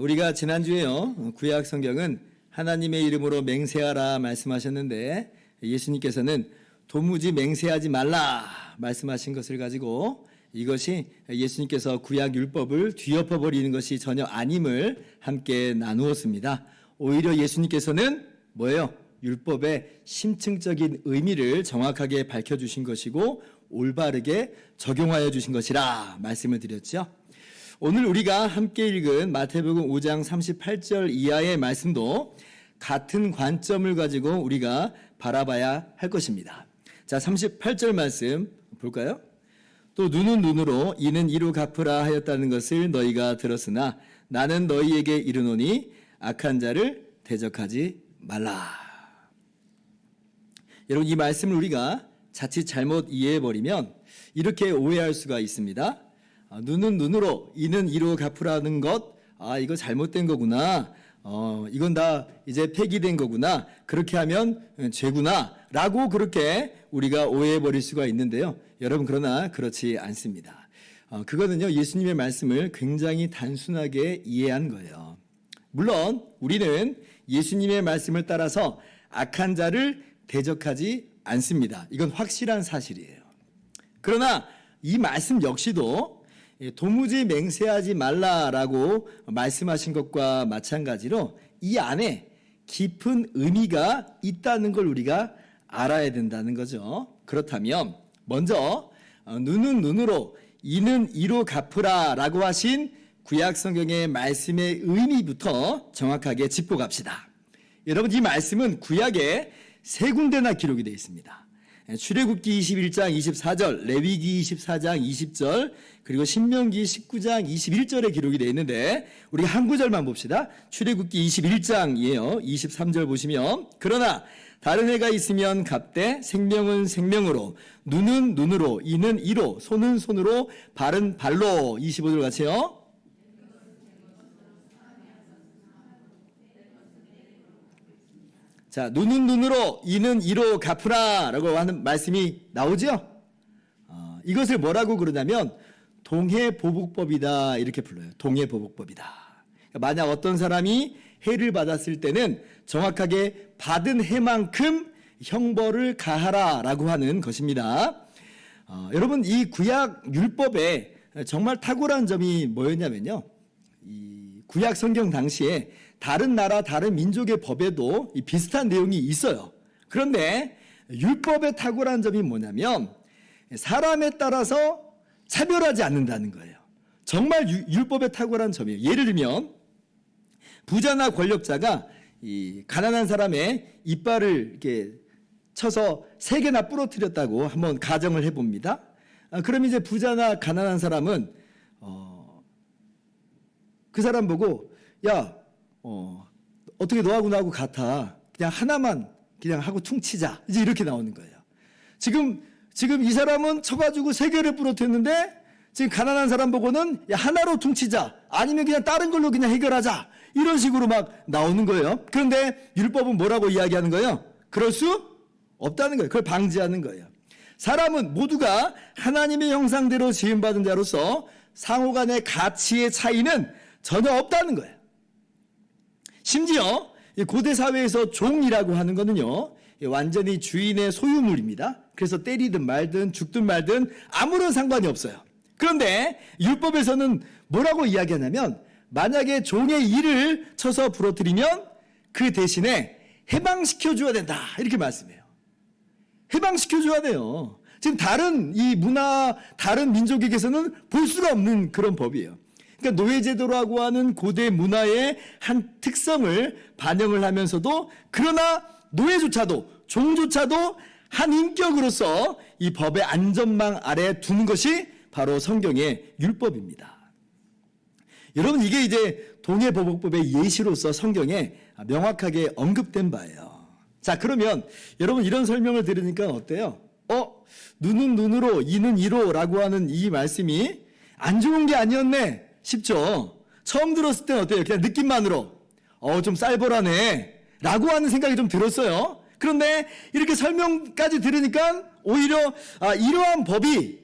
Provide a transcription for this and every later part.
우리가 지난주에요, 구약 성경은 하나님의 이름으로 맹세하라 말씀하셨는데 예수님께서는 도무지 맹세하지 말라 말씀하신 것을 가지고 이것이 예수님께서 구약 율법을 뒤엎어 버리는 것이 전혀 아님을 함께 나누었습니다. 오히려 예수님께서는 뭐예요? 율법의 심층적인 의미를 정확하게 밝혀주신 것이고 올바르게 적용하여 주신 것이라 말씀을 드렸죠. 오늘 우리가 함께 읽은 마태복음 5장 38절 이하의 말씀도 같은 관점을 가지고 우리가 바라봐야 할 것입니다. 자, 38절 말씀 볼까요? 또 눈은 눈으로 이는 이로 갚으라 하였다는 것을 너희가 들었으나 나는 너희에게 이르노니 악한 자를 대적하지 말라. 여러분, 이 말씀을 우리가 자칫 잘못 이해해버리면 이렇게 오해할 수가 있습니다. 눈은 눈으로 이는 이로 갚으라는 것, 이거 잘못된 거구나, 이건 다 이제 폐기된 거구나, 그렇게 하면 죄구나 라고 그렇게 우리가 오해해버릴 수가 있는데요. 여러분, 그러나 그렇지 않습니다. 그거는요, 예수님의 말씀을 굉장히 단순하게 이해한 거예요. 물론 우리는 예수님의 말씀을 따라서 악한 자를 대적하지 않습니다. 이건 확실한 사실이에요. 그러나 이 말씀 역시도 도무지 맹세하지 말라라고 말씀하신 것과 마찬가지로 이 안에 깊은 의미가 있다는 걸 우리가 알아야 된다는 거죠. 그렇다면 먼저 눈은 눈으로 이는 이로 갚으라라고 하신 구약 성경의 말씀의 의미부터 정확하게 짚고 갑시다. 여러분, 이 말씀은 구약에 세 군데나 기록이 되어 있습니다. 출애굽기 21장 24절, 레위기 24장 20절, 그리고 신명기 19장 21절에 기록이 되어 있는데 우리 한 구절만 봅시다. 출애굽기 21장이에요. 23절 보시면 그러나 다른 해가 있으면 갚되 생명은 생명으로 눈은 눈으로 이는 이로 손은 손으로 발은 발로. 25절 같이요. 자, 눈은 눈으로 이는 이로 갚으라 라고 하는 말씀이 나오죠. 이것을 뭐라고 그러냐면 동해보복법이다 이렇게 불러요. 동해보복법이다. 만약 어떤 사람이 해를 받았을 때는 정확하게 받은 해만큼 형벌을 가하라 라고 하는 것입니다. 여러분, 이 구약 율법에 정말 탁월한 점이 뭐였냐면요, 이 구약 성경 당시에 다른 나라, 다른 민족의 법에도 비슷한 내용이 있어요. 그런데 율법의 탁월한 점이 뭐냐면 사람에 따라서 차별하지 않는다는 거예요. 정말 율법의 탁월한 점이에요. 예를 들면 부자나 권력자가 이 가난한 사람의 이빨을 이렇게 쳐서 3개나 부러뜨렸다고 한번 가정을 해봅니다. 그럼 이제 부자나 가난한 사람은 그 사람 보고 야, 어떻게 너하고 나하고 같아. 그냥 하나만 그냥 하고 퉁치자. 이제 이렇게 나오는 거예요. 지금 이 사람은 쳐가지고 3개를 부러뜨렸는데 지금 가난한 사람 보고는 야, 하나로 퉁치자. 아니면 그냥 다른 걸로 그냥 해결하자. 이런 식으로 막 나오는 거예요. 그런데 율법은 뭐라고 이야기하는 거예요? 그럴 수 없다는 거예요. 그걸 방지하는 거예요. 사람은 모두가 하나님의 형상대로 지음받은 자로서 상호간의 가치의 차이는 전혀 없다는 거예요. 심지어 고대 사회에서 종이라고 하는 거는요, 완전히 주인의 소유물입니다. 그래서 때리든 말든 죽든 말든 아무런 상관이 없어요. 그런데 율법에서는 뭐라고 이야기하냐면 만약에 종의 이를 쳐서 부러뜨리면 그 대신에 해방시켜줘야 된다 이렇게 말씀해요. 해방시켜줘야 돼요. 지금 다른 이 문화, 다른 민족에게서는 볼 수가 없는 그런 법이에요. 그러니까 노예제도라고 하는 고대 문화의 한 특성을 반영을 하면서도 그러나 노예조차도 종조차도 한 인격으로서 이 법의 안전망 아래에 두는 것이 바로 성경의 율법입니다. 여러분, 이게 이제 동해보복법의 예시로서 성경에 명확하게 언급된 바예요. 자, 그러면 여러분 이런 설명을 들으니까 어때요? 눈은 눈으로 이는 이로 라고 하는 이 말씀이 안 좋은 게 아니었네 싶죠? 처음 들었을 때는 어때요? 그냥 느낌만으로 좀 쌀벌하네 라고 하는 생각이 좀 들었어요. 그런데 이렇게 설명까지 들으니까 오히려 이러한 법이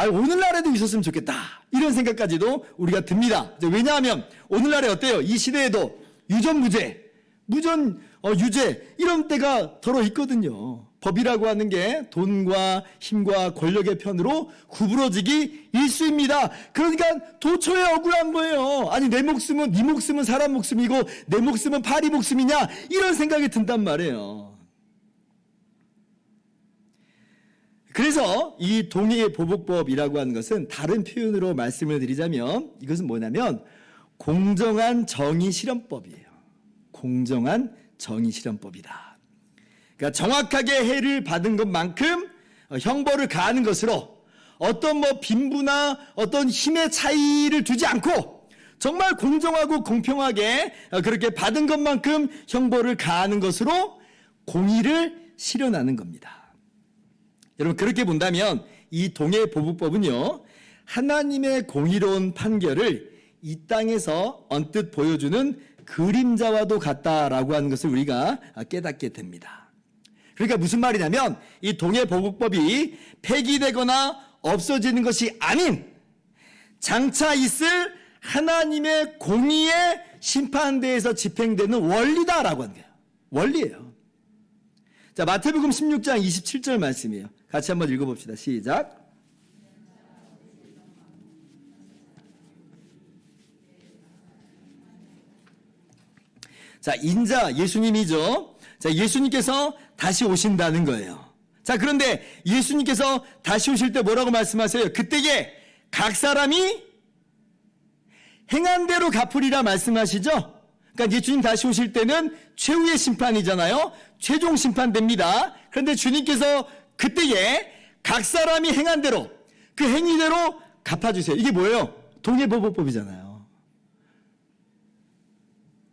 오늘날에도 있었으면 좋겠다. 이런 생각까지도 우리가 듭니다. 왜냐하면 오늘날에 어때요? 이 시대에도 유전무죄, 유죄 이런 때가 덜어 있거든요. 법이라고 하는 게 돈과 힘과 권력의 편으로 구부러지기 일쑤입니다. 그러니까 도처에 억울한 거예요. 아니 네 목숨은 사람 목숨이고 내 목숨은 파리 목숨이냐 이런 생각이 든단 말이에요. 그래서 이 동의보복법이라고 하는 것은 다른 표현으로 말씀을 드리자면 이것은 뭐냐면 공정한 정의실현법이에요. 공정한 정의실현법이다. 그러니까 정확하게 해를 받은 것만큼 형벌을 가하는 것으로 어떤 빈부나 어떤 힘의 차이를 두지 않고 정말 공정하고 공평하게 그렇게 받은 것만큼 형벌을 가하는 것으로 공의를 실현하는 겁니다. 여러분 그렇게 본다면 이 동해보복법은요 하나님의 공의로운 판결을 이 땅에서 언뜻 보여주는 그림자와도 같다라고 하는 것을 우리가 깨닫게 됩니다. 그러니까 무슨 말이냐면 이 동해보복법이 폐기되거나 없어지는 것이 아닌 장차 있을 하나님의 공의의 심판대에서 집행되는 원리다라고 하는 거예요. 원리예요. 자, 마태복음 16장 27절 말씀이에요. 같이 한번 읽어봅시다. 시작. 자, 인자 예수님이죠. 자, 예수님께서 다시 오신다는 거예요. 자, 그런데 예수님께서 다시 오실 때 뭐라고 말씀하세요? 그때에 각 사람이 행한 대로 갚으리라 말씀하시죠? 그러니까 예수님 다시 오실 때는 최후의 심판이잖아요. 최종 심판됩니다. 그런데 주님께서 그때에 각 사람이 행한 대로 그 행위대로 갚아주세요. 이게 뭐예요? 동해보복법이잖아요.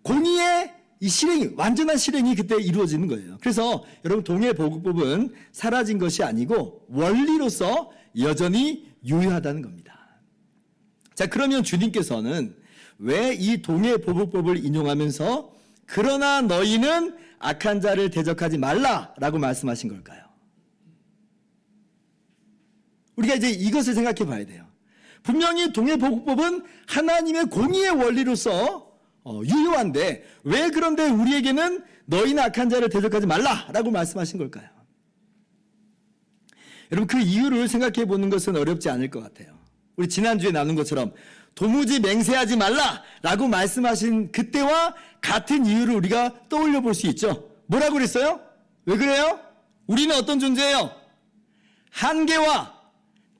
공의의 이 실행이 완전한 실행이 그때 이루어지는 거예요. 그래서 여러분 동해보복법은 사라진 것이 아니고 원리로서 여전히 유효하다는 겁니다. 자, 그러면 주님께서는 왜 이 동해보복법을 인용하면서 그러나 너희는 악한 자를 대적하지 말라라고 말씀하신 걸까요? 우리가 이제 이것을 생각해 봐야 돼요. 분명히 동해보복법은 하나님의 공의의 원리로서 유효한데 왜 그런데 우리에게는 너희는 악한 자를 대적하지 말라라고 말씀하신 걸까요? 여러분 그 이유를 생각해 보는 것은 어렵지 않을 것 같아요. 우리 지난주에 나눈 것처럼 도무지 맹세하지 말라라고 말씀하신 그때와 같은 이유를 우리가 떠올려 볼 수 있죠. 뭐라고 그랬어요? 왜 그래요? 우리는 어떤 존재예요? 한계와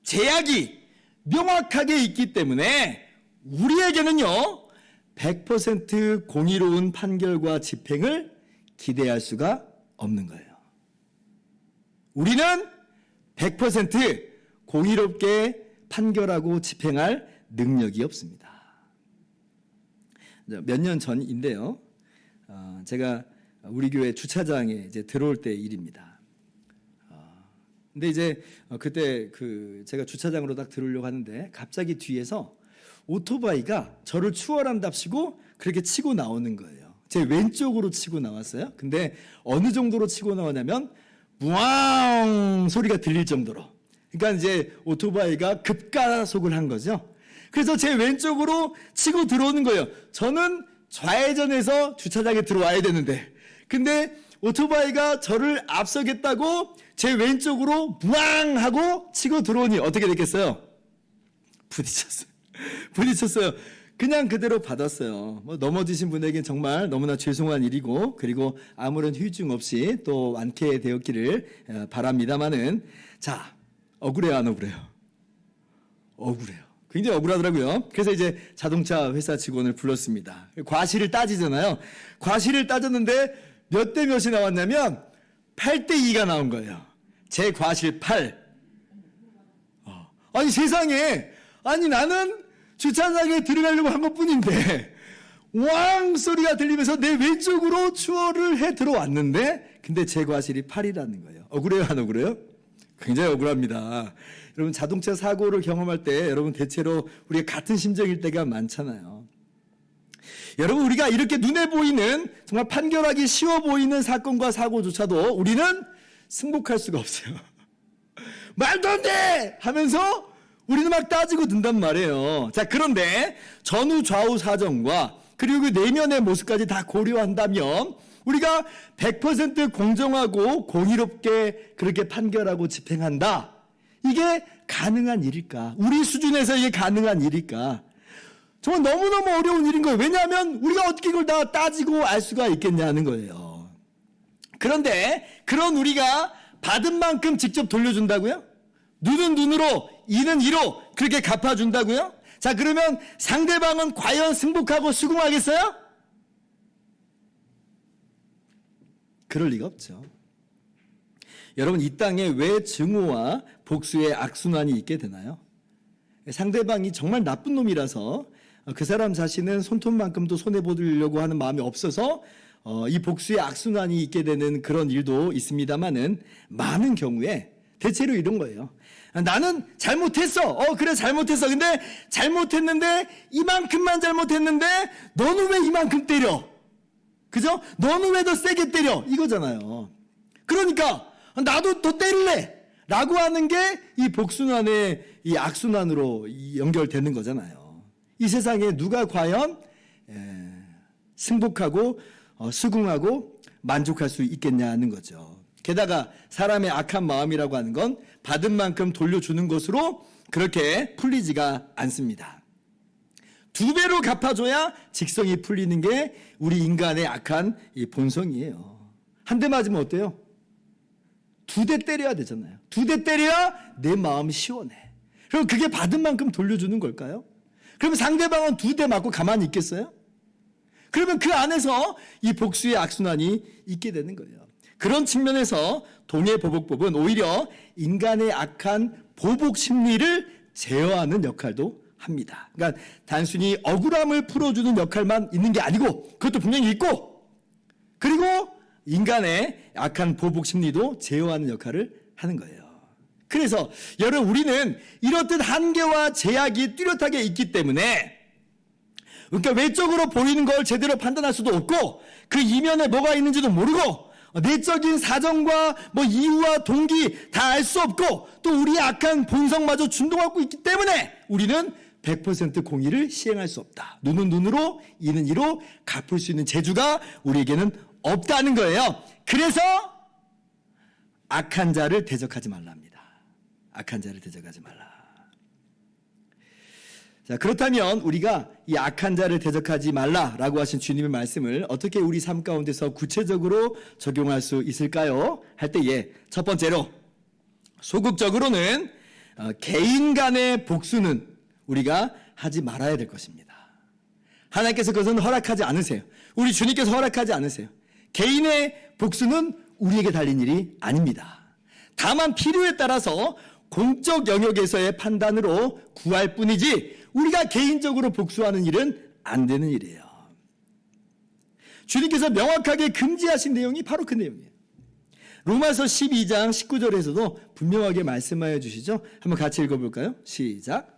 제약이 명확하게 있기 때문에 우리에게는요 100% 공의로운 판결과 집행을 기대할 수가 없는 거예요. 우리는 100% 공의롭게 판결하고 집행할 능력이 없습니다. 몇 년 전인데요. 제가 우리 교회 주차장에 이제 들어올 때 일입니다. 근데 이제 그때 제가 주차장으로 딱 들어오려고 하는데 갑자기 뒤에서 오토바이가 저를 추월한답시고 그렇게 치고 나오는 거예요. 제 왼쪽으로 치고 나왔어요. 근데 어느 정도로 치고 나오냐면 무앙 소리가 들릴 정도로. 그러니까 이제 오토바이가 급가속을 한 거죠. 그래서 제 왼쪽으로 치고 들어오는 거예요. 저는 좌회전해서 주차장에 들어와야 되는데 근데 오토바이가 저를 앞서겠다고 제 왼쪽으로 무앙 하고 치고 들어오니 어떻게 됐겠어요? 부딪혔어요. 그냥 그대로 받았어요. 넘어지신 분에겐 정말 너무나 죄송한 일이고 그리고 아무런 후유증 없이 또 완쾌되었기를 바랍니다마는 자, 억울해요, 안 억울해요? 억울해요. 굉장히 억울하더라고요. 그래서 이제 자동차 회사 직원을 불렀습니다. 과실을 따지잖아요. 과실을 따졌는데 몇 대 몇이 나왔냐면 8대 2가 나온 거예요. 제 과실 8. 아니 세상에, 아니 나는 주차장에 들어가려고 한 것뿐인데 왕 소리가 들리면서 내 왼쪽으로 추월을 해 들어왔는데 근데 제 과실이 8이라는 거예요. 억울해요, 안 억울해요? 굉장히 억울합니다. 여러분 자동차 사고를 경험할 때 여러분 대체로 우리가 같은 심정일 때가 많잖아요. 여러분 우리가 이렇게 눈에 보이는 정말 판결하기 쉬워 보이는 사건과 사고조차도 우리는 승복할 수가 없어요. 말도 안 돼! 하면서 우리는 막 따지고 든단 말이에요. 자, 그런데 전후 좌우 사정과 그리고 그 내면의 모습까지 다 고려한다면 우리가 100% 공정하고 공의롭게 그렇게 판결하고 집행한다. 이게 가능한 일일까? 우리 수준에서 이게 가능한 일일까? 정말 너무너무 어려운 일인 거예요. 왜냐하면 우리가 어떻게 이걸 다 따지고 알 수가 있겠냐는 거예요. 그런데 그런 우리가 받은 만큼 직접 돌려준다고요? 눈은 눈으로, 이는 이로 그렇게 갚아준다고요? 자, 그러면 상대방은 과연 승복하고 수긍하겠어요? 그럴 리가 없죠. 여러분, 이 땅에 왜 증오와 복수의 악순환이 있게 되나요? 상대방이 정말 나쁜 놈이라서 그 사람 자신은 손톱만큼도 손해보려고 하는 마음이 없어서 이 복수의 악순환이 있게 되는 그런 일도 있습니다만은 많은 경우에 대체로 이런 거예요. 나는 잘못했어. 그래 잘못했어. 근데 잘못했는데 이만큼만 잘못했는데 너는 왜 이만큼 때려? 그죠? 너는 왜 더 세게 때려? 이거잖아요. 그러니까 나도 더 때릴래 라고 하는 게 이 복순환의 이 악순환으로 연결되는 거잖아요. 이 세상에 누가 과연 승복하고 수긍하고 만족할 수 있겠냐는 거죠. 게다가 사람의 악한 마음이라고 하는 건 받은 만큼 돌려주는 것으로 그렇게 풀리지가 않습니다. 2배로 갚아줘야 직성이 풀리는 게 우리 인간의 악한 이 본성이에요. 한 대 맞으면 어때요? 2대 때려야 되잖아요. 2대 때려야 내 마음이 시원해. 그럼 그게 받은 만큼 돌려주는 걸까요? 그러면 상대방은 2대 맞고 가만히 있겠어요? 그러면 그 안에서 이 복수의 악순환이 있게 되는 거예요. 그런 측면에서 동해보복법은 오히려 인간의 악한 보복 심리를 제어하는 역할도 합니다. 그러니까 단순히 억울함을 풀어주는 역할만 있는 게 아니고 그것도 분명히 있고, 그리고 인간의 악한 보복 심리도 제어하는 역할을 하는 거예요. 그래서 여러분, 우리는 이렇듯 한계와 제약이 뚜렷하게 있기 때문에 그러니까 외적으로 보이는 걸 제대로 판단할 수도 없고 그 이면에 뭐가 있는지도 모르고 내적인 사정과 이유와 동기 다 알 수 없고 또 우리의 악한 본성마저 준동하고 있기 때문에 우리는 100% 공의를 시행할 수 없다. 눈은 눈으로, 이는 이로 갚을 수 있는 재주가 우리에게는 없다는 거예요. 그래서 악한 자를 대적하지 말랍니다. 악한 자를 대적하지 말라. 자, 그렇다면 우리가 이 악한 자를 대적하지 말라라고 하신 주님의 말씀을 어떻게 우리 삶 가운데서 구체적으로 적용할 수 있을까요? 할 때에 첫 번째로 소극적으로는 개인 간의 복수는 우리가 하지 말아야 될 것입니다. 하나님께서 그것은 허락하지 않으세요. 우리 주님께서 허락하지 않으세요. 개인의 복수는 우리에게 달린 일이 아닙니다. 다만 필요에 따라서 공적 영역에서의 판단으로 구할 뿐이지 우리가 개인적으로 복수하는 일은 안 되는 일이에요. 주님께서 명확하게 금지하신 내용이 바로 그 내용이에요. 로마서 12장 19절에서도 분명하게 말씀하여 주시죠. 한번 같이 읽어볼까요? 시작.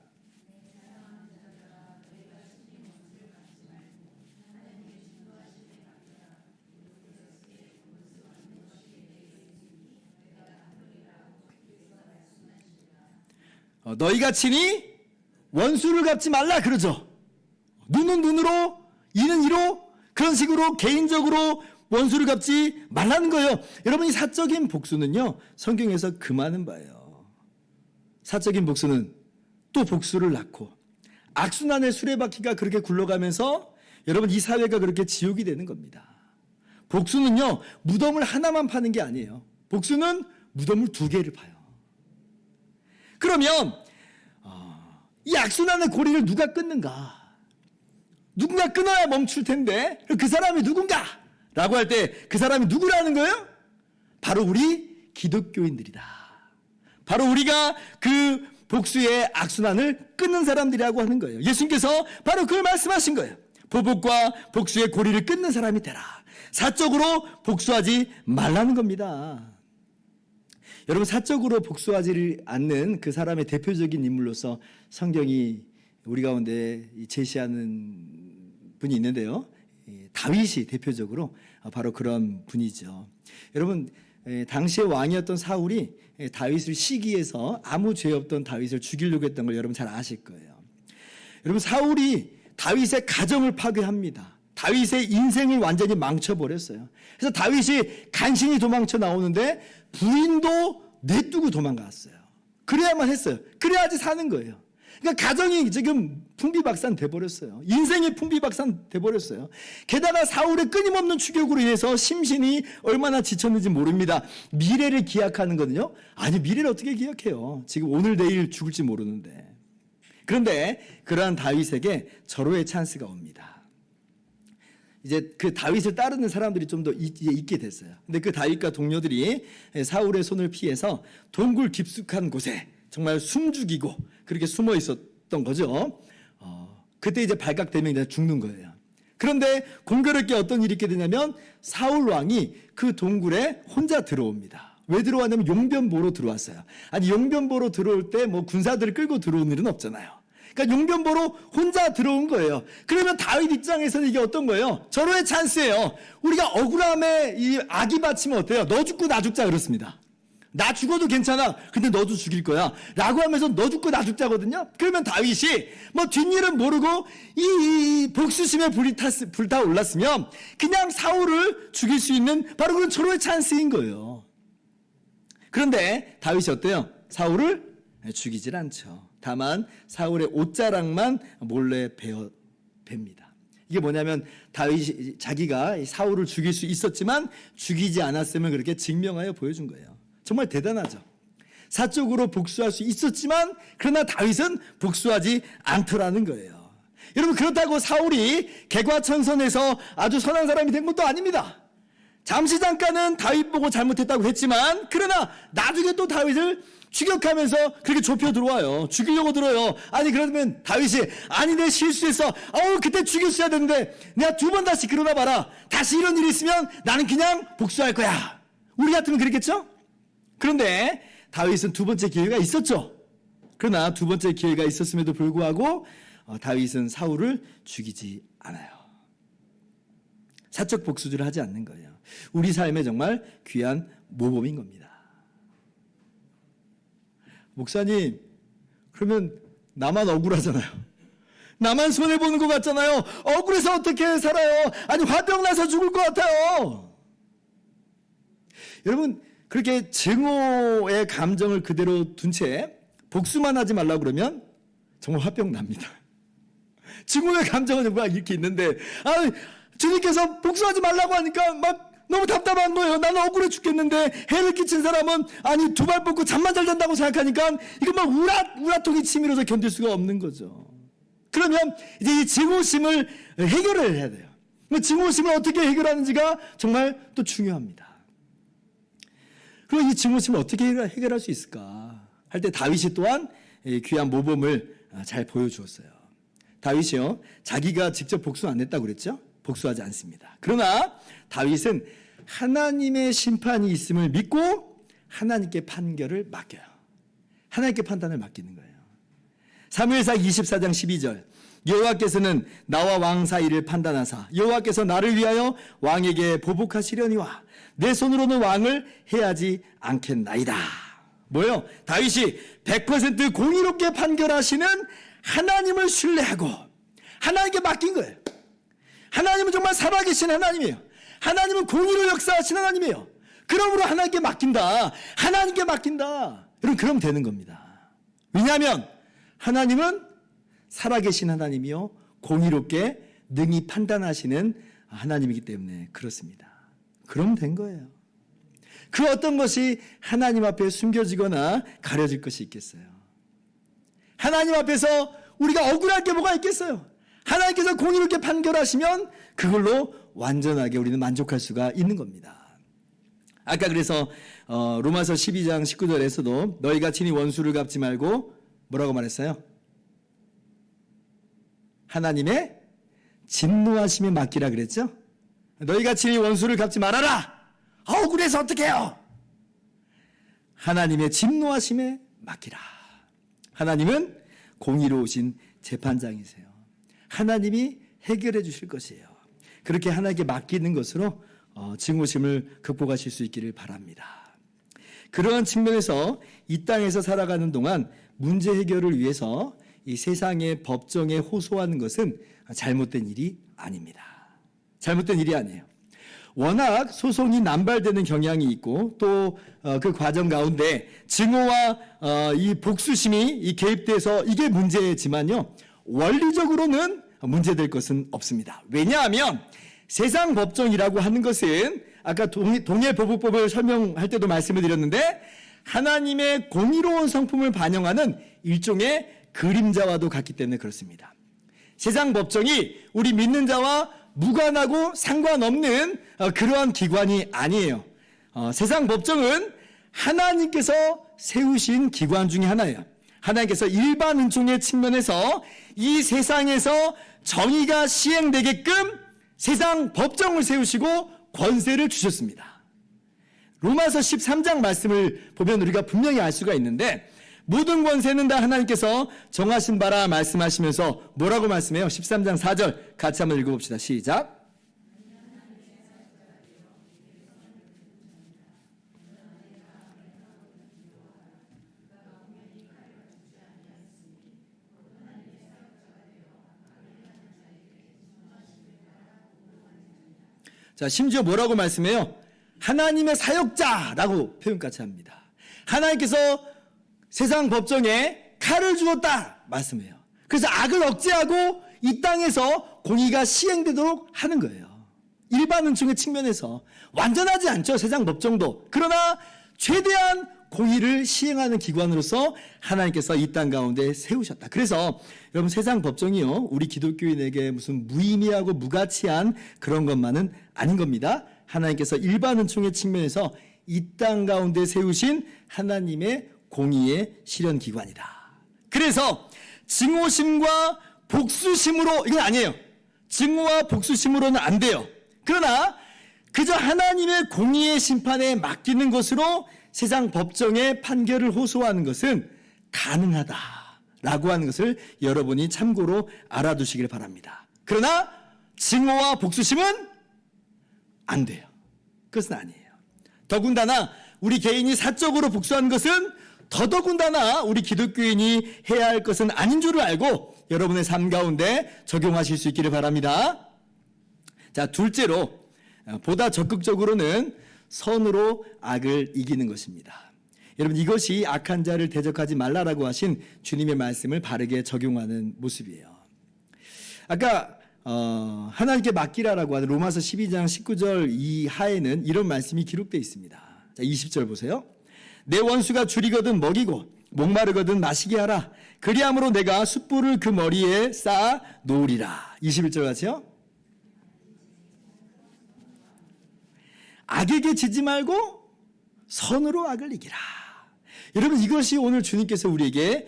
너희가 친히 원수를 갚지 말라 그러죠. 눈은 눈으로, 이는 이로, 그런 식으로 개인적으로 원수를 갚지 말라는 거예요. 여러분, 이 사적인 복수는요, 성경에서 금하는 바예요. 사적인 복수는 또 복수를 낳고 악순환의 수레바퀴가 그렇게 굴러가면서 여러분, 이 사회가 그렇게 지옥이 되는 겁니다. 복수는요, 무덤을 하나만 파는 게 아니에요. 복수는 무덤을 2개를 파요. 그러면 이 악순환의 고리를 누가 끊는가? 누군가 끊어야 멈출 텐데 그 사람이 누군가? 라고 할 때 그 사람이 누구라는 거예요? 바로 우리 기독교인들이다. 바로 우리가 그 복수의 악순환을 끊는 사람들이라고 하는 거예요. 예수님께서 바로 그걸 말씀하신 거예요. 보복과 복수의 고리를 끊는 사람이 되라. 사적으로 복수하지 말라는 겁니다. 여러분, 사적으로 복수하지 않는 그 사람의 대표적인 인물로서 성경이 우리 가운데 제시하는 분이 있는데요. 다윗이 대표적으로 바로 그런 분이죠. 여러분, 당시의 왕이었던 사울이 다윗을 시기해서 아무 죄 없던 다윗을 죽이려고 했던 걸 여러분 잘 아실 거예요. 여러분, 사울이 다윗의 가정을 파괴합니다. 다윗의 인생을 완전히 망쳐버렸어요. 그래서 다윗이 간신히 도망쳐 나오는데 부인도 내두고 도망갔어요. 그래야만 했어요. 그래야지 사는 거예요. 그러니까 가정이 지금 풍비박산 돼버렸어요. 인생이 풍비박산 돼버렸어요. 게다가 사울의 끊임없는 추격으로 인해서 심신이 얼마나 지쳤는지 모릅니다. 미래를 기약하는 거는요. 아니, 미래를 어떻게 기약해요? 지금 오늘 내일 죽을지 모르는데. 그런데 그러한 다윗에게 절호의 찬스가 옵니다. 이제 그 다윗을 따르는 사람들이 좀 더 있게 됐어요. 근데 그 다윗과 동료들이 사울의 손을 피해서 동굴 깊숙한 곳에 정말 숨죽이고 그렇게 숨어 있었던 거죠. 그때 이제 발각되면 이제 죽는 거예요. 그런데 공교롭게 어떤 일이 있게 되냐면 사울 왕이 그 동굴에 혼자 들어옵니다. 왜 들어왔냐면 용변 보러 들어왔어요. 아니, 용변 보러 들어올 때 뭐 군사들을 끌고 들어온 일은 없잖아요. 그러니까 용변 보러 혼자 들어온 거예요. 그러면 다윗 입장에서는 이게 어떤 거예요? 절호의 찬스예요. 우리가 억울함에 이 악이 받치면 어때요? 너 죽고 나 죽자 그렇습니다. 나 죽어도 괜찮아. 근데 너도 죽일 거야. 라고 하면서 너 죽고 나 죽자거든요. 그러면 다윗이 뭐 뒷일은 모르고 이 복수심에 불타올랐으면 그냥 사울을 죽일 수 있는 바로 그런 절호의 찬스인 거예요. 그런데 다윗이 어때요? 사울을 죽이질 않죠. 다만 사울의 옷자락만 몰래 베입니다. 이게 뭐냐면 다윗이 자기가 사울을 죽일 수 있었지만 죽이지 않았음을 그렇게 증명하여 보여준 거예요. 정말 대단하죠. 사적으로 복수할 수 있었지만 그러나 다윗은 복수하지 않더라는 거예요. 여러분, 그렇다고 사울이 개과천선해서 아주 선한 사람이 된 것도 아닙니다. 잠시 잠깐은 다윗 보고 잘못했다고 했지만 그러나 나중에 또 다윗을 추격하면서 그렇게 좁혀 들어와요. 죽이려고 들어요. 아니, 그러면 다윗이 아니, 내 실수했어. 그때 죽였어야 되는데 내가 두 번 다시 그러나 봐라. 다시 이런 일이 있으면 나는 그냥 복수할 거야. 우리 같으면 그랬겠죠? 그런데 다윗은 두 번째 기회가 있었죠. 그러나 두 번째 기회가 있었음에도 불구하고 다윗은 사울을 죽이지 않아요. 사적 복수를 하지 않는 거예요. 우리 삶에 정말 귀한 모범인 겁니다. 목사님, 그러면 나만 억울하잖아요. 나만 손해보는 것 같잖아요. 억울해서 어떻게 살아요? 아니, 화병 나서 죽을 것 같아요. 여러분, 그렇게 증오의 감정을 그대로 둔 채 복수만 하지 말라고 그러면 정말 화병 납니다. 증오의 감정은 막 이렇게 있는데 주님께서 복수하지 말라고 하니까 막 너무 답답한 거예요. 나는 억울해 죽겠는데 해를 끼친 사람은 아니, 두 발 뻗고 잠만 잘 잔다고 생각하니까 이거 막 우라통이 치밀어서 견딜 수가 없는 거죠. 그러면 이제 이 증오심을 해결을 해야 돼요. 증오심을 어떻게 해결하는지가 정말 또 중요합니다. 그럼 이 증오심을 어떻게 해결할 수 있을까 할 때 다윗이 또한 귀한 모범을 잘 보여주었어요. 다윗이요, 자기가 직접 복수 안 했다고 그랬죠? 복수하지 않습니다. 그러나 다윗은 하나님의 심판이 있음을 믿고 하나님께 판결을 맡겨요. 하나님께 판단을 맡기는 거예요. 사무엘상 24장 12절, 여호와께서는 나와 왕 사이를 판단하사 여호와께서 나를 위하여 왕에게 보복하시려니와 내 손으로는 왕을 해하지 않겠나이다. 뭐요? 다윗이 100% 공의롭게 판결하시는 하나님을 신뢰하고 하나님께 맡긴 거예요. 하나님은 정말 살아계신 하나님이에요. 하나님은 공의로 역사하신 하나님이에요. 그러므로 하나님께 맡긴다. 하나님께 맡긴다. 여러분, 그럼 되는 겁니다. 왜냐하면 하나님은 살아계신 하나님이요, 공의롭게 능히 판단하시는 하나님이기 때문에 그렇습니다. 그럼 된 거예요. 그 어떤 것이 하나님 앞에 숨겨지거나 가려질 것이 있겠어요? 하나님 앞에서 우리가 억울할 게 뭐가 있겠어요? 하나님께서 공의롭게 판결하시면 그걸로 완전하게 우리는 만족할 수가 있는 겁니다. 아까 그래서 로마서 12장 19절에서도 너희가 친히 원수를 갚지 말고 뭐라고 말했어요? 하나님의 진노하심에 맡기라 그랬죠? 너희가 친히 원수를 갚지 말아라. 억울해서 어떻게 해요? 하나님의 진노하심에 맡기라. 하나님은 공의로우신 재판장이세요. 하나님이 해결해 주실 것이에요. 그렇게 하나님께 맡기는 것으로 증오심을 극복하실 수 있기를 바랍니다. 그러한 측면에서 이 땅에서 살아가는 동안 문제 해결을 위해서 이 세상의 법정에 호소하는 것은 잘못된 일이 아닙니다. 잘못된 일이 아니에요. 워낙 소송이 남발되는 경향이 있고 또 그 과정 가운데 증오와 이 복수심이 이 개입돼서 이게 문제지만요. 원리적으로는 문제될 것은 없습니다. 왜냐하면 세상 법정이라고 하는 것은 아까 동일보복법을 설명할 때도 말씀을 드렸는데 하나님의 공의로운 성품을 반영하는 일종의 그림자와도 같기 때문에 그렇습니다. 세상 법정이 우리 믿는 자와 무관하고 상관없는 그러한 기관이 아니에요. 세상 법정은 하나님께서 세우신 기관 중에 하나예요. 하나님께서 일반 은총의 측면에서 이 세상에서 정의가 시행되게끔 세상 법정을 세우시고 권세를 주셨습니다. 로마서 13장 말씀을 보면 우리가 분명히 알 수가 있는데 모든 권세는 다 하나님께서 정하신 바라 말씀하시면서 뭐라고 말씀해요? 13장 4절 같이 한번 읽어봅시다. 시작. 자, 심지어 뭐라고 말씀해요? 하나님의 사역자라고 표현까지 합니다. 하나님께서 세상 법정에 칼을 주었다 말씀해요. 그래서 악을 억제하고 이 땅에서 공의가 시행되도록 하는 거예요. 일반 은총의 측면에서 완전하지 않죠, 세상 법정도. 그러나 최대한 공의를 시행하는 기관으로서 하나님께서 이 땅 가운데 세우셨다. 그래서 여러분 세상 법정이요 우리 기독교인에게 무슨 무의미하고 무가치한 그런 것만은 아닌 겁니다. 하나님께서 일반 은총의 측면에서 이 땅 가운데 세우신 하나님의 공의의 실현 기관이다. 그래서 증오심과 복수심으로 이건 아니에요. 증오와 복수심으로는 안 돼요. 그러나 그저 하나님의 공의의 심판에 맡기는 것으로 세상 법정의 판결을 호소하는 것은 가능하다라고 하는 것을 여러분이 참고로 알아두시길 바랍니다. 그러나 증오와 복수심은 안 돼요. 그것은 아니에요. 더군다나 우리 개인이 사적으로 복수하는 것은 더더군다나 우리 기독교인이 해야 할 것은 아닌 줄을 알고 여러분의 삶 가운데 적용하실 수 있기를 바랍니다. 자, 둘째로 보다 적극적으로는 선으로 악을 이기는 것입니다. 여러분 이것이 악한 자를 대적하지 말라라고 하신 주님의 말씀을 바르게 적용하는 모습이에요. 아까 하나님께 맡기라라고 하는 로마서 12장 19절 이하에는 이런 말씀이 기록되어 있습니다. 자, 20절 보세요. 내 원수가 줄이거든 먹이고 목마르거든 마시게 하라. 그리함으로 내가 숯불을 그 머리에 쌓아 놓으리라. 21절 같이요. 악에게 지지 말고 선으로 악을 이기라. 여러분 이것이 오늘 주님께서 우리에게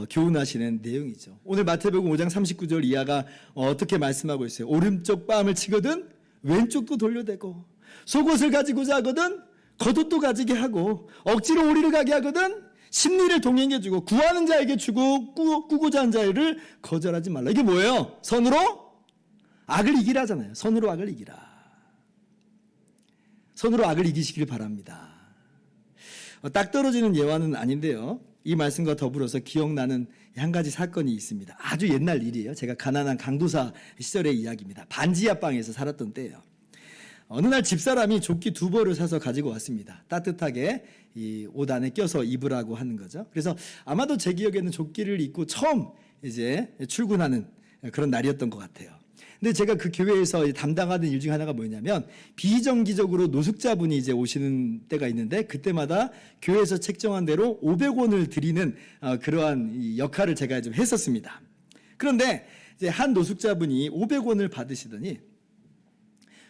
교훈하시는 내용이죠. 오늘 마태복음 5장 39절 이하가 어떻게 말씀하고 있어요? 오른쪽 뺨을 치거든 왼쪽도 돌려대고 속옷을 가지고자 하거든 겉옷도 가지게 하고 억지로 오리를 가게 하거든 심리를 동행해주고 구하는 자에게 주고 꾸고자 하는 자를 거절하지 말라. 이게 뭐예요? 선으로 악을 이기라잖아요. 선으로 악을 이기라. 선으로 악을 이기시길 바랍니다. 딱 떨어지는 예화는 아닌데요. 이 말씀과 더불어서 기억나는 한 가지 사건이 있습니다. 아주 옛날 일이에요. 제가 가난한 강도사 시절의 이야기입니다. 반지하방에서 살았던 때예요. 어느 날 집사람이 조끼 2벌을 사서 가지고 왔습니다. 따뜻하게 이 옷 안에 껴서 입으라고 하는 거죠. 그래서 아마도 제 기억에는 조끼를 입고 처음 이제 출근하는 그런 날이었던 것 같아요. 근데 제가 그 교회에서 담당하는 일 중에 하나가 뭐냐면 비정기적으로 노숙자분이 이제 오시는 때가 있는데 그때마다 교회에서 책정한 대로 500원을 드리는 그러한 역할을 제가 좀 했었습니다. 그런데 이제 한 노숙자분이 500원을 받으시더니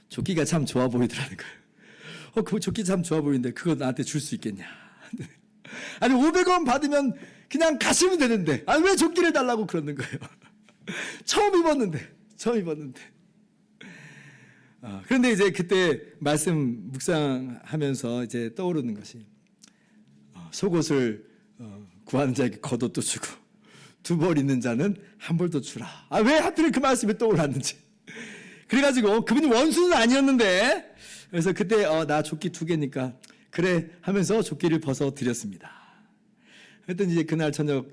조끼가 참 좋아 보이더라는 거예요. 그 조끼 참 좋아 보이는데 그거 나한테 줄 수 있겠냐. 아니 500원 받으면 그냥 가시면 되는데 아니 왜 조끼를 달라고 그러는 거예요. 처음 입었는데. 그런데 이제 그때 말씀 묵상하면서 이제 떠오르는 것이 속옷을 구하는 자에게 겉옷도 주고 2벌 있는 자는 1벌도 주라. 왜 하필 그 말씀이 떠올랐는지. 그래가지고 그분이 원수는 아니었는데 그래서 그때 나 조끼 2개니까 그래 하면서 조끼를 벗어 드렸습니다. 그랬더니 이제 그날 저녁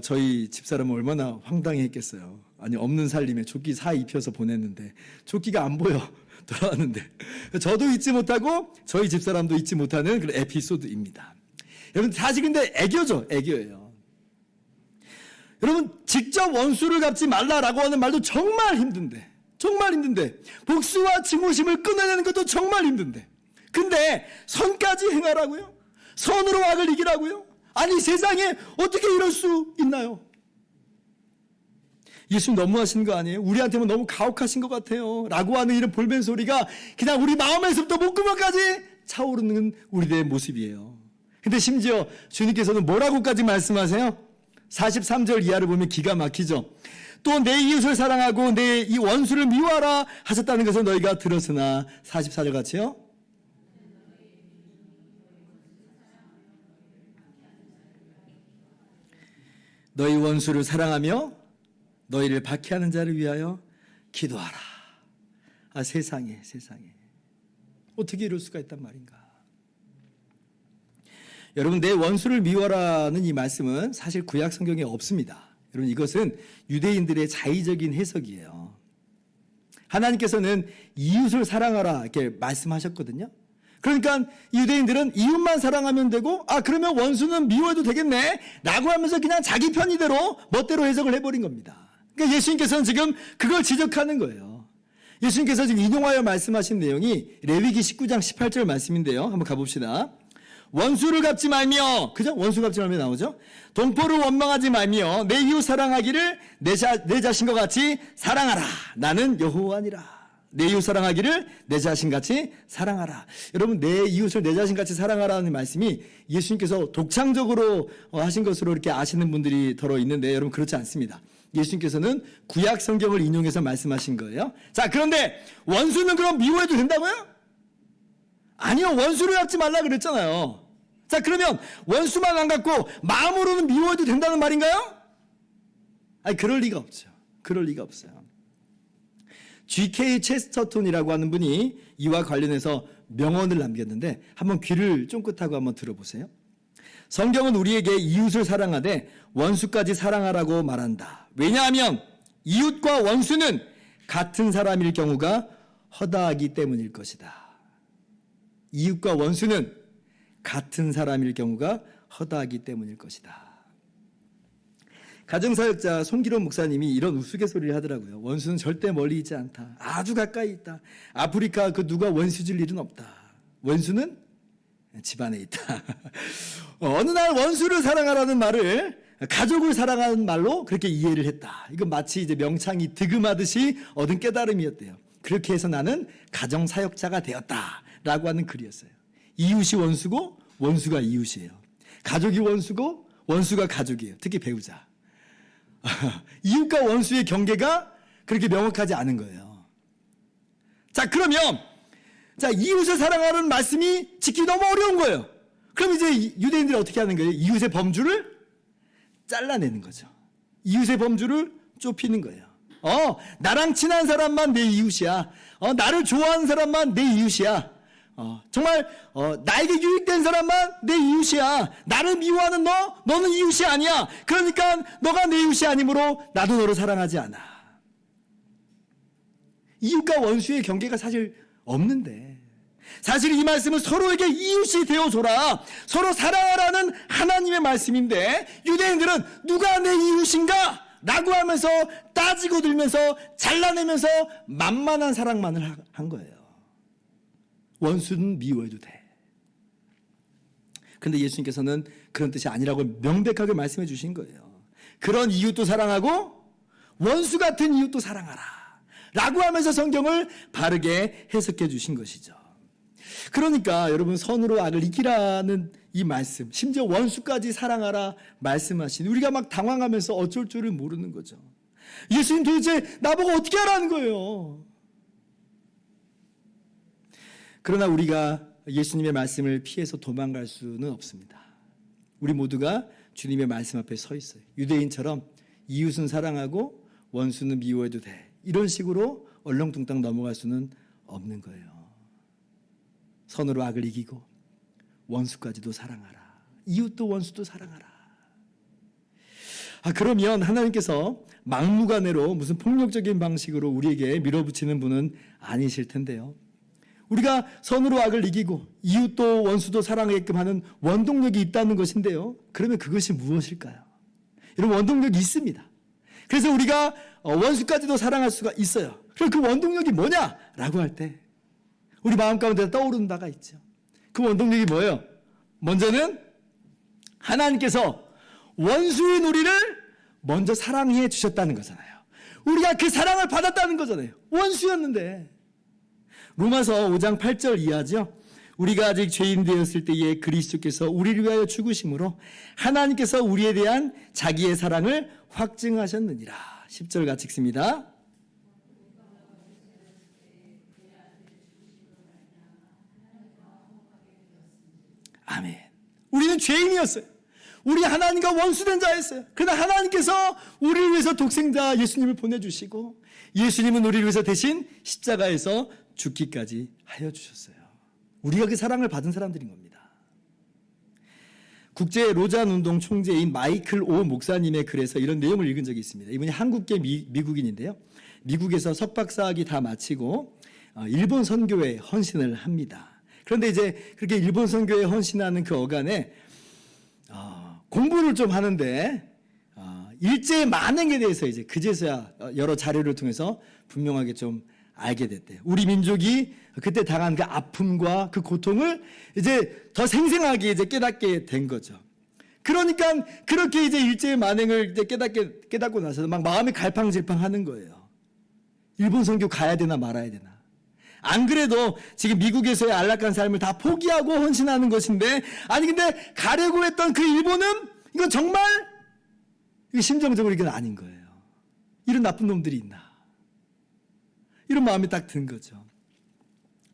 저희 집사람은 얼마나 황당해했겠어요. 아니 없는 살림에 조끼 입혀서 보냈는데 조끼가 안 보여 돌아왔는데 저도 잊지 못하고 저희 집사람도 잊지 못하는 그런 에피소드입니다. 여러분 사실 근데 애교죠. 애교예요. 여러분 직접 원수를 갚지 말라라고 하는 말도 정말 힘든데 복수와 증오심을 끊어내는 것도 정말 힘든데 근데 선까지 행하라고요? 선으로 악을 이기라고요? 아니 세상에 어떻게 이럴 수 있나요? 예수님 너무하신 거 아니에요? 우리한테는 너무 가혹하신 것 같아요 라고 하는 이런 볼멘 소리가 그냥 우리 마음에서부터 목구멍까지 차오르는 우리들의 모습이에요. 근데 심지어 주님께서는 뭐라고까지 말씀하세요? 43절 이하를 보면 기가 막히죠. 또 내 이웃을 사랑하고 내 이 원수를 미워하라 하셨다는 것을 너희가 들었으나 44절 같이요. 너희 원수를 사랑하며 너희를 박해하는 자를 위하여 기도하라. 세상에 어떻게 이럴 수가 있단 말인가. 여러분 내 원수를 미워라는 이 말씀은 사실 구약 성경에 없습니다. 여러분 이것은 유대인들의 자의적인 해석이에요. 하나님께서는 이웃을 사랑하라 이렇게 말씀하셨거든요. 그러니까 유대인들은 이웃만 사랑하면 되고 그러면 원수는 미워해도 되겠네 라고 하면서 그냥 자기 편의대로 멋대로 해석을 해버린 겁니다. 그러니까 예수님께서는 지금 그걸 지적하는 거예요. 예수님께서 지금 인용하여 말씀하신 내용이 레위기 19장 18절 말씀인데요. 한번 가봅시다. 원수를 갚지 말며, 그죠? 원수 갚지 말며 나오죠? 동포를 원망하지 말며 내 이웃 사랑하기를 내 자신과 같이 사랑하라. 나는 여호와니라. 내 이웃 사랑하기를 내 자신같이 사랑하라. 여러분 내 이웃을 내 자신같이 사랑하라는 말씀이 예수님께서 독창적으로 하신 것으로 이렇게 아시는 분들이 더러 있는데 여러분 그렇지 않습니다. 예수님께서는 구약 성경을 인용해서 말씀하신 거예요. 자 그런데 원수는 그럼 미워해도 된다고요? 아니요. 원수를 갚지 말라 그랬잖아요. 자 그러면 원수만 안 갚고 마음으로는 미워해도 된다는 말인가요? 그럴 리가 없죠. 그럴 리가 없어요. G.K. 체스터톤이라고 하는 분이 이와 관련해서 명언을 남겼는데 한번 귀를 쫑긋하고 한번 들어보세요. 성경은 우리에게 이웃을 사랑하되 원수까지 사랑하라고 말한다. 왜냐하면 이웃과 원수는 같은 사람일 경우가 허다하기 때문일 것이다. 이웃과 원수는 같은 사람일 경우가 허다하기 때문일 것이다. 가정사역자 손기론 목사님이 이런 우스갯소리를 하더라고요. 원수는 절대 멀리 있지 않다. 아주 가까이 있다. 아프리카 그 누가 원수질 일은 없다. 원수는 집안에 있다. 어느 날 원수를 사랑하라는 말을 가족을 사랑하는 말로 그렇게 이해를 했다. 이건 마치 이제 명창이 득음하듯이 얻은 깨달음이었대요. 그렇게 해서 나는 가정사역자가 되었다. 라고 하는 글이었어요. 이웃이 원수고 원수가 이웃이에요. 가족이 원수고 원수가 가족이에요. 특히 배우자. 이웃과 원수의 경계가 그렇게 명확하지 않은 거예요. 자 그러면 이웃을 사랑하는 말씀이 지키기 너무 어려운 거예요. 그럼 이제 유대인들이 어떻게 하는 거예요? 이웃의 범주를 잘라내는 거죠. 이웃의 범주를 좁히는 거예요. 나랑 친한 사람만 내 이웃이야. 나를 좋아하는 사람만 내 이웃이야. 정말 나에게 유익된 사람만 내 이웃이야. 나를 미워하는 너는 이웃이 아니야. 그러니까 너가 내 이웃이 아니므로 나도 너를 사랑하지 않아. 이웃과 원수의 경계가 사실 없는데 사실 이 말씀은 서로에게 이웃이 되어줘라. 서로 사랑하라는 하나님의 말씀인데 유대인들은 누가 내 이웃인가? 라고 하면서 따지고 들면서 잘라내면서 만만한 사랑만을 한 거예요. 원수는 미워해도 돼. 그런데 예수님께서는 그런 뜻이 아니라고 명백하게 말씀해 주신 거예요. 그런 이웃도 사랑하고 원수 같은 이웃도 사랑하라. 라고 하면서 성경을 바르게 해석해 주신 것이죠. 그러니까 여러분 선으로 악을 이기라는 이 말씀, 심지어 원수까지 사랑하라 말씀하신 우리가 막 당황하면서 어쩔 줄을 모르는 거죠. 예수님 도대체 나보고 어떻게 하라는 거예요? 그러나 우리가 예수님의 말씀을 피해서 도망갈 수는 없습니다. 우리 모두가 주님의 말씀 앞에 서 있어요. 유대인처럼 이웃은 사랑하고 원수는 미워해도 돼. 이런 식으로 얼렁뚱땅 넘어갈 수는 없는 거예요. 선으로 악을 이기고 원수까지도 사랑하라. 이웃도 원수도 사랑하라. 그러면 하나님께서 막무가내로 무슨 폭력적인 방식으로 우리에게 밀어붙이는 분은 아니실 텐데요. 우리가 선으로 악을 이기고 이웃도 원수도 사랑하게끔 하는 원동력이 있다는 것인데요. 그러면 그것이 무엇일까요? 이런 원동력이 있습니다. 그래서 우리가 원수까지도 사랑할 수가 있어요. 그럼 그 원동력이 뭐냐라고 할 때 우리 마음 가운데 떠오르는 바가 있죠. 그 원동력이 뭐예요? 먼저는 하나님께서 원수인 우리를 먼저 사랑해 주셨다는 거잖아요. 우리가 그 사랑을 받았다는 거잖아요. 원수였는데. 로마서 5장 8절 이하죠. 우리가 아직 죄인 되었을 때에 그리스도께서 우리를 위하여 죽으심으로 하나님께서 우리에 대한 자기의 사랑을 확증하셨느니라. 10절 같이 읽습니다. 아멘. 우리는 죄인이었어요. 우리 하나님과 원수된 자였어요. 그러나 하나님께서 우리를 위해서 독생자 예수님을 보내주시고 예수님은 우리를 위해서 대신 십자가에서 죽기까지 하여 주셨어요. 우리가 그 사랑을 받은 사람들인 겁니다. 국제 로잔 운동 총재인 마이클 오 목사님의 글에서 이런 내용을 읽은 적이 있습니다. 이분이 한국계 미국인인데요. 미국에서 석박사학위 다 마치고 일본 선교에 헌신을 합니다. 그런데 이제 그렇게 일본 선교에 헌신하는 그 어간에 공부를 좀 하는데 일제 만행에 대해서 이제 그제서야 여러 자료를 통해서 분명하게 좀 알게 됐대요. 우리 민족이 그때 당한 그 아픔과 그 고통을 이제 더 생생하게 이제 깨닫게 된 거죠. 그러니까 그렇게 이제 일제 만행을 이제 깨닫고 나서 막 마음이 갈팡질팡하는 거예요. 일본 선교 가야 되나 말아야 되나. 안 그래도 지금 미국에서의 안락한 삶을 다 포기하고 헌신하는 것인데, 아니 근데 가려고 했던 그 일본은 이건 정말 심정적으로 이건 아닌 거예요. 이런 나쁜 놈들이 있나. 이런 마음이 딱 든 거죠.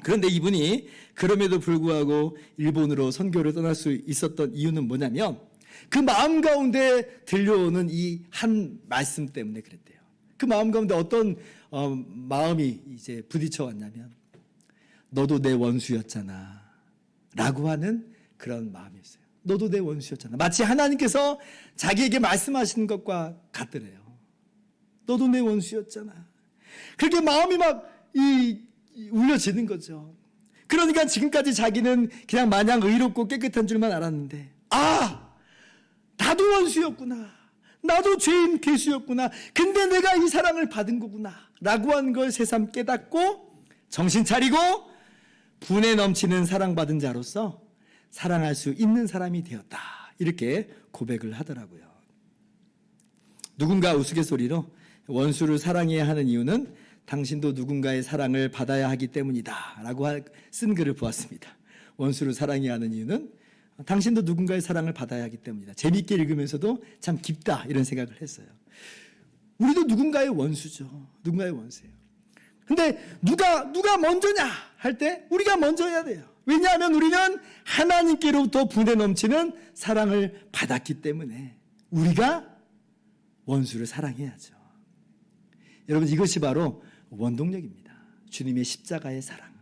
그런데 이분이 그럼에도 불구하고 일본으로 선교를 떠날 수 있었던 이유는 뭐냐면 그 마음 가운데 들려오는 이 한 말씀 때문에 그랬대요. 그 마음 가운데 어떤 마음이 이제 부딪혀 왔냐면 너도 내 원수였잖아 라고 하는 그런 마음이었어요. 너도 내 원수였잖아. 마치 하나님께서 자기에게 말씀하시는 것과 같더래요. 너도 내 원수였잖아. 그렇게 마음이 막 울려지는 거죠. 그러니까 지금까지 자기는 그냥 마냥 의롭고 깨끗한 줄만 알았는데 나도 원수였구나. 나도 죄인 괴수였구나. 근데 내가 이 사랑을 받은 거구나 라고 하는 걸 새삼 깨닫고 정신 차리고 분에 넘치는 사랑받은 자로서 사랑할 수 있는 사람이 되었다. 이렇게 고백을 하더라고요. 누군가 우스갯소리로 원수를 사랑해야 하는 이유는 당신도 누군가의 사랑을 받아야 하기 때문이다 라고 쓴 글을 보았습니다. 원수를 사랑해야 하는 이유는 당신도 누군가의 사랑을 받아야 하기 때문이다. 재미있게 읽으면서도 참 깊다 이런 생각을 했어요. 우리도 누군가의 원수죠. 누군가의 원수예요. 근데 누가 먼저냐 할 때 우리가 먼저 해야 돼요. 왜냐하면 우리는 하나님께로부터 분에 넘치는 사랑을 받았기 때문에 우리가 원수를 사랑해야죠. 여러분 이것이 바로 원동력입니다. 주님의 십자가의 사랑,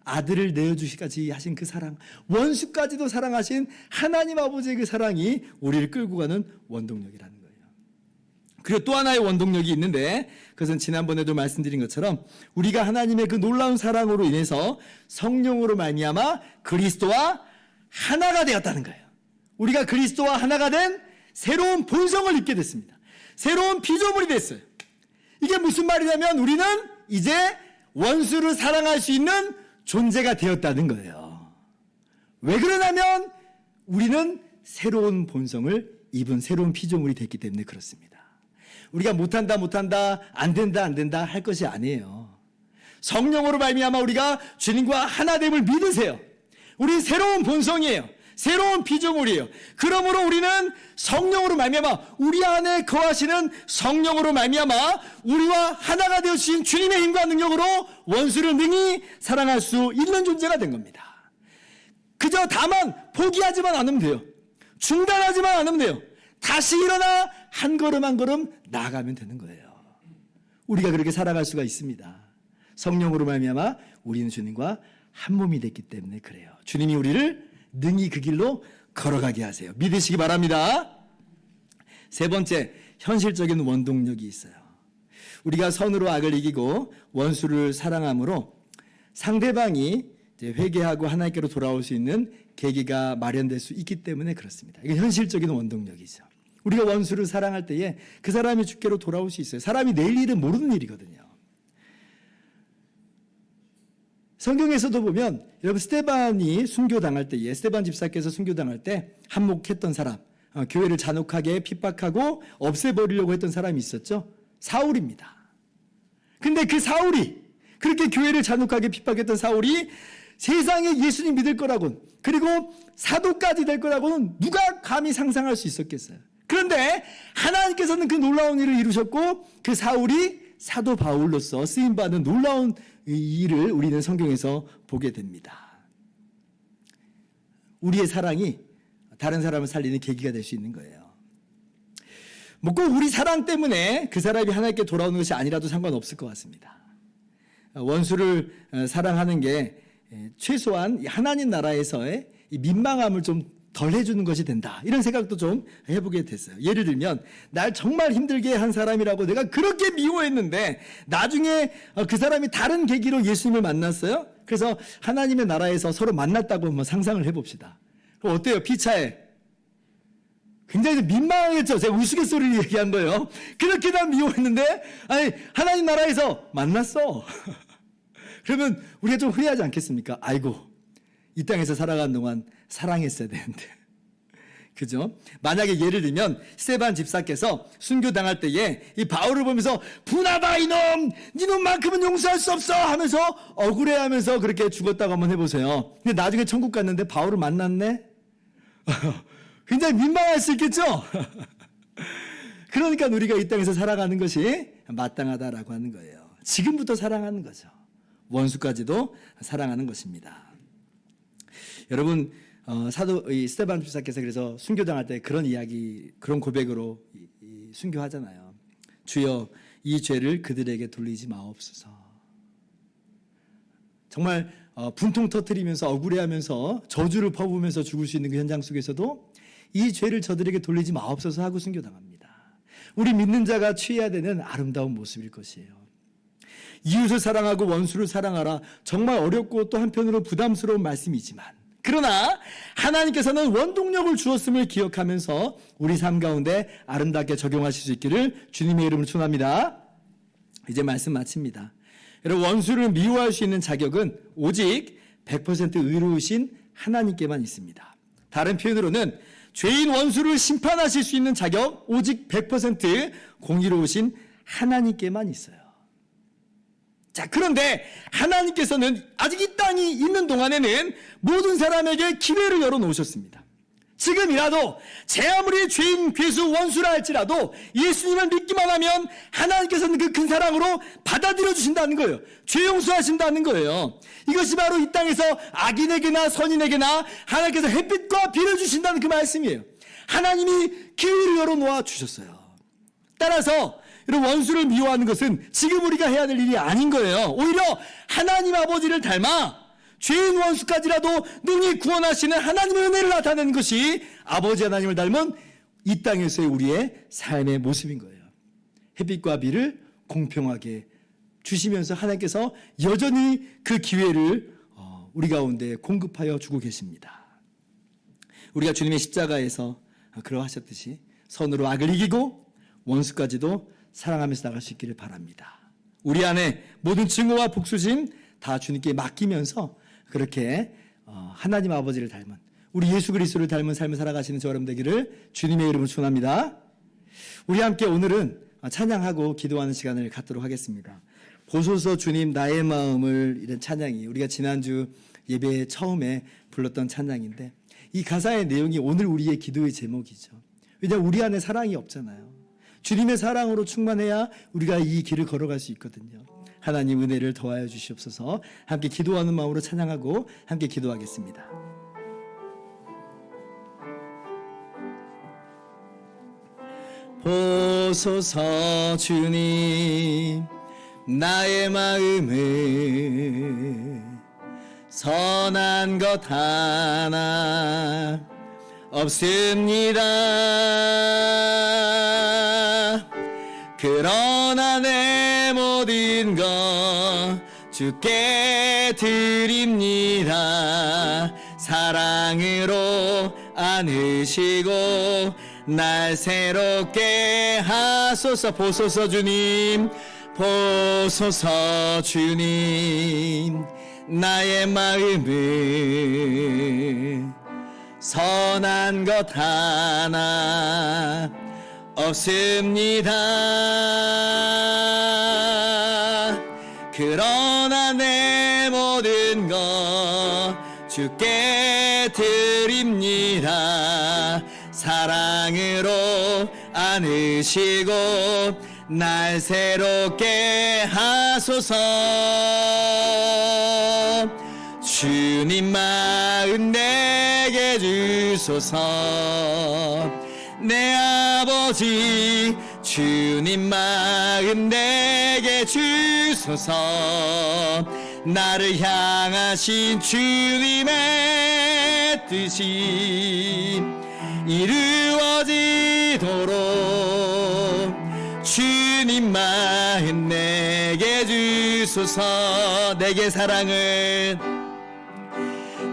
아들을 내어주시기까지 하신 그 사랑, 원수까지도 사랑하신 하나님 아버지의 그 사랑이 우리를 끌고 가는 원동력이라는 거예요. 그리고 또 하나의 원동력이 있는데 그것은 지난번에도 말씀드린 것처럼 우리가 하나님의 그 놀라운 사랑으로 인해서 성령으로 말미암아 그리스도와 하나가 되었다는 거예요. 우리가 그리스도와 하나가 된 새로운 본성을 입게 됐습니다. 새로운 피조물이 됐어요. 이게 무슨 말이냐면 우리는 이제 원수를 사랑할 수 있는 존재가 되었다는 거예요. 왜 그러냐면 우리는 새로운 본성을 입은 새로운 피조물이 됐기 때문에 그렇습니다. 우리가 못한다 안 된다 할 것이 아니에요. 성령으로 말미암아 우리가 주님과 하나됨을 믿으세요. 우리 새로운 본성이에요. 새로운 피조물이에요. 그러므로 우리는 성령으로 말미암아 우리 안에 거하시는 성령으로 말미암아 우리와 하나가 되어주신 주님의 힘과 능력으로 원수를 능히 사랑할 수 있는 존재가 된 겁니다. 그저 다만 포기하지만 않으면 돼요. 중단하지만 않으면 돼요. 다시 일어나 한 걸음 한 걸음 나아가면 되는 거예요. 우리가 그렇게 살아갈 수가 있습니다. 성령으로 말미암아 우리는 주님과 한 몸이 됐기 때문에 그래요. 주님이 우리를 능히 그 길로 걸어가게 하세요. 믿으시기 바랍니다. 세 번째, 현실적인 원동력이 있어요. 우리가 선으로 악을 이기고 원수를 사랑함으로 상대방이 이제 회개하고 하나님께로 돌아올 수 있는 계기가 마련될 수 있기 때문에 그렇습니다. 이게 현실적인 원동력이죠. 우리가 원수를 사랑할 때에 그 사람이 주께로 돌아올 수 있어요. 사람이 내일 일은 모르는 일이거든요. 성경에서도 보면 여러분 스데반이 순교당할 때에 스데반 집사께서 순교당할 때 한몫했던 사람, 교회를 잔혹하게 핍박하고 없애버리려고 했던 사람이 있었죠. 사울입니다. 근데 그 사울이 그렇게 교회를 잔혹하게 핍박했던 사울이 세상에 예수님 믿을 거라고는 그리고 사도까지 될 거라고는 누가 감히 상상할 수 있었겠어요. 그런데 하나님께서는 그 놀라운 일을 이루셨고 그 사울이 사도 바울로서 쓰임받은 놀라운 일을 우리는 성경에서 보게 됩니다. 우리의 사랑이 다른 사람을 살리는 계기가 될 수 있는 거예요. 뭐 꼭 우리 사랑 때문에 그 사람이 하나님께 돌아오는 것이 아니라도 상관없을 것 같습니다. 원수를 사랑하는 게 최소한 하나님 나라에서의 이 민망함을 좀 덜 해주는 것이 된다. 이런 생각도 좀 해보게 됐어요. 예를 들면 날 정말 힘들게 한 사람이라고 내가 그렇게 미워했는데 나중에 그 사람이 다른 계기로 예수님을 만났어요. 그래서 하나님의 나라에서 서로 만났다고 한번 상상을 해봅시다. 그럼 어때요? 피차에 굉장히 민망하겠죠. 제가 우스갯소리를 얘기한 거예요. 그렇게 난 미워했는데 아니 하나님 나라에서 만났어. 그러면 우리가 좀 후회하지 않겠습니까? 아이고 이 땅에서 살아가는 동안 사랑했어야 되는데. 그죠? 만약에 예를 들면 스데반 집사께서 순교당할 때에 이 바울을 보면서 분하다 이놈! 네 놈만큼은 용서할 수 없어! 하면서 억울해하면서 그렇게 죽었다고 한번 해보세요. 근데 나중에 천국 갔는데 바울을 만났네? 굉장히 민망할 수 있겠죠? 그러니까 우리가 이 땅에서 살아가는 것이 마땅하다라고 하는 거예요. 지금부터 사랑하는 거죠. 원수까지도 사랑하는 것입니다. 여러분 스데반 집사께서 그래서 순교당할 때 그런 이야기, 그런 고백으로 순교하잖아요. 주여 이 죄를 그들에게 돌리지 마옵소서. 정말 분통 터뜨리면서 억울해하면서 저주를 퍼부으면서 죽을 수 있는 그 현장 속에서도 이 죄를 저들에게 돌리지 마옵소서 하고 순교당합니다. 우리 믿는 자가 취해야 되는 아름다운 모습일 것이에요. 이웃을 사랑하고 원수를 사랑하라. 정말 어렵고 또 한편으로 부담스러운 말씀이지만 그러나 하나님께서는 원동력을 주었음을 기억하면서 우리 삶 가운데 아름답게 적용하실 수 있기를 주님의 이름으로 축원합니다. 이제 말씀 마칩니다. 여러분 원수를 미워할 수 있는 자격은 오직 100% 의로우신 하나님께만 있습니다. 다른 표현으로는 죄인 원수를 심판하실 수 있는 자격 오직 100% 공의로우신 하나님께만 있어요. 자, 그런데 하나님께서는 아직 이 땅이 있는 동안에는 모든 사람에게 기회를 열어놓으셨습니다. 지금이라도 제 아무리 죄인, 괴수, 원수라 할지라도 예수님을 믿기만 하면 하나님께서는 그 큰 사랑으로 받아들여 주신다는 거예요. 죄 용서하신다는 거예요. 이것이 바로 이 땅에서 악인에게나 선인에게나 하나님께서 햇빛과 비를 주신다는 그 말씀이에요. 하나님이 기회를 열어놓아 주셨어요. 따라서 여러분 원수를 미워하는 것은 지금 우리가 해야 될 일이 아닌 거예요. 오히려 하나님 아버지를 닮아 죄인 원수까지라도 능히 구원하시는 하나님의 은혜를 나타내는 것이 아버지 하나님을 닮은 이 땅에서의 우리의 삶의 모습인 거예요. 햇빛과 비를 공평하게 주시면서 하나님께서 여전히 그 기회를 우리 가운데 공급하여 주고 계십니다. 우리가 주님의 십자가에서 그러하셨듯이 선으로 악을 이기고 원수까지도 사랑하면서 나갈 수 있기를 바랍니다. 우리 안에 모든 증오와 복수심 다 주님께 맡기면서 그렇게 하나님 아버지를 닮은 우리 예수 그리스도를 닮은 삶을 살아가시는 저 여러분 되기를 주님의 이름으로 축원합니다. 우리 함께 오늘은 찬양하고 기도하는 시간을 갖도록 하겠습니다. 보소서 주님 나의 마음을 이런 찬양이 우리가 지난주 예배 처음에 불렀던 찬양인데 이 가사의 내용이 오늘 우리의 기도의 제목이죠. 왜냐하면 우리 안에 사랑이 없잖아요. 주님의 사랑으로 충만해야 우리가 이 길을 걸어갈 수 있거든요. 하나님 은혜를 더하여 주시옵소서. 함께 기도하는 마음으로 찬양하고 함께 기도하겠습니다. 보소서 주님 나의 마음을 선한 것 하나 없습니다. 그러나 내 모든 것 주께 드립니다. 사랑으로 안으시고 날 새롭게 하소서. 보소서 주님, 보소서 주님, 나의 마음을 선한 것 하나 없습니다. 그러나 내 모든 것 주께 드립니다. 사랑으로 안으시고 날 새롭게 하소서. 주님 마음 내게 주소서. 내 아버지 주님 마음 내게 주소서. 나를 향하신 주님의 뜻이 이루어지도록 주님 마음 내게 주소서.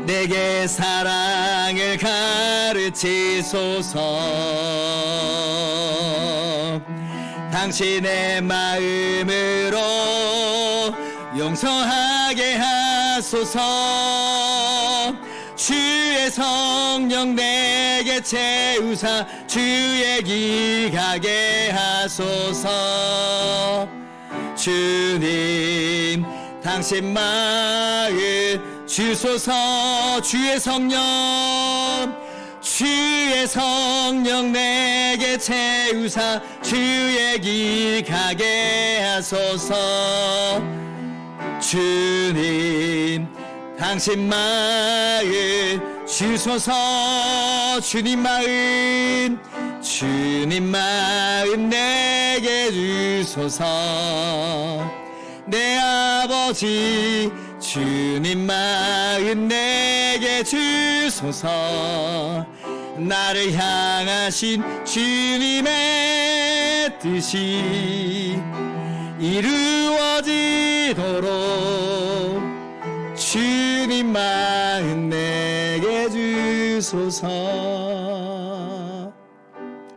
내게 사랑을 가르치소서. 당신의 마음으로 용서하게 하소서. 주의 성령 내게 채우사 주의 길 가게 하소서. 주님 당신 마음 주소서. 주의 성령 내게 채우사 주의 길 가게 하소서. 주님 당신 마음 주소서. 주님 마음 내게 주소서. 내 아버지 주님 마음 내게 주소서. 나를 향하신 주님의 뜻이 이루어지도록 주님 마음 내게 주소서.